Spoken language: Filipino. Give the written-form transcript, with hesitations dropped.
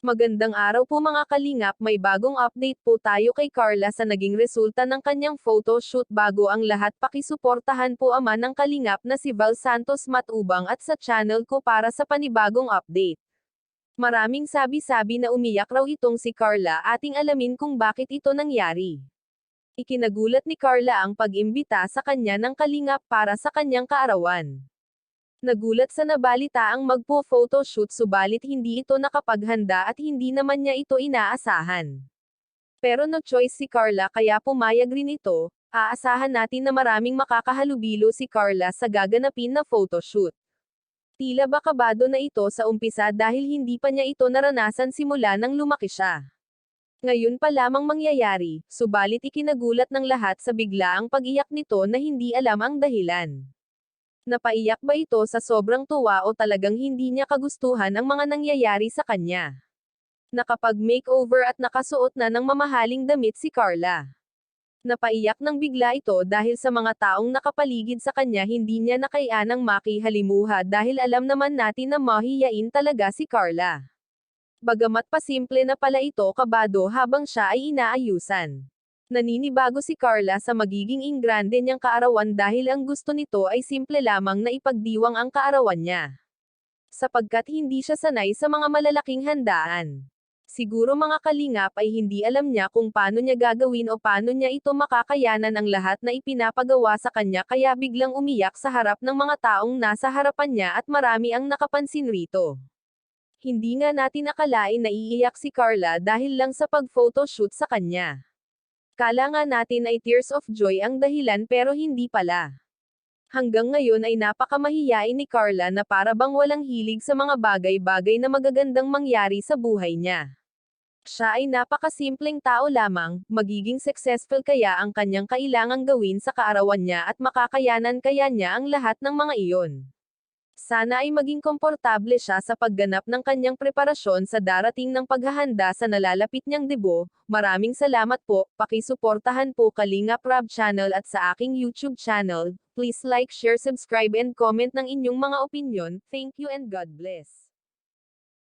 Magandang araw po mga kalingap, may bagong update po tayo kay Carla sa naging resulta ng kanyang photoshoot. Bago ang lahat, pakisuportahan po ama ng kalingap na si Val Santos Matubang at sa channel ko para sa panibagong update. Maraming sabi-sabi na umiyak raw itong si Carla, ating alamin kung bakit ito nangyari. Ikinagulat ni Carla ang pag-imbita sa kanya ng kalingap para sa kanyang kaarawan. Nagulat sa nabalita ang magpo-photoshoot subalit hindi ito nakapaghanda at hindi naman niya ito inaasahan. Pero no choice si Carla kaya pumayag rin ito, aasahan natin na maraming makakahalubilo si Carla sa gaganapin na photoshoot. Tila ba kabado na ito sa umpisa dahil hindi pa niya ito naranasan simula nang lumaki siya. Ngayon pa lamang mangyayari, subalit ikinagulat ng lahat sa biglaang pag-iyak nito na hindi alam ang dahilan. Napaiyak ba ito sa sobrang tuwa o talagang hindi niya kagustuhan ang mga nangyayari sa kanya? Nakapag-makeover at nakasuot na ng mamahaling damit si Carla. Napaiyak ng bigla ito dahil sa mga taong nakapaligid sa kanya, hindi niya nakayanang makihalimuha dahil alam naman natin na mahiyain talaga si Carla. Bagamat pasimple na pala ito, kabado habang siya ay inaayusan. Naninibago si Carla sa magiging ingrande niyang kaarawan dahil ang gusto nito ay simple lamang na ipagdiwang ang kaarawan niya. Sapagkat hindi siya sanay sa mga malalaking handaan. Siguro mga kalingap ay hindi alam niya kung paano niya gagawin o paano niya ito makakayanan ang lahat na ipinapagawa sa kanya, kaya biglang umiyak sa harap ng mga taong nasa harapan niya at marami ang nakapansin rito. Hindi nga natin akalain na iiyak si Carla dahil lang sa pag-photoshoot sa kanya. Kala nga natin ay tears of joy ang dahilan pero hindi pala. Hanggang ngayon ay napakamahiyain ni Carla na para bang walang hilig sa mga bagay-bagay na magagandang mangyari sa buhay niya. Siya ay napakasimpleng tao lamang, magiging successful kaya ang kanyang kailangang gawin sa kaarawan niya at makakayanan kaya niya ang lahat ng mga iyon. Sana ay maging komportable siya sa pagganap ng kanyang preparasyon sa darating ng paghahanda sa nalalapit niyang debut. Maraming salamat po, pakisuportahan po Kalingap Rab channel at sa aking YouTube channel. Please like, share, subscribe and comment ng inyong mga opinion. Thank you and God bless.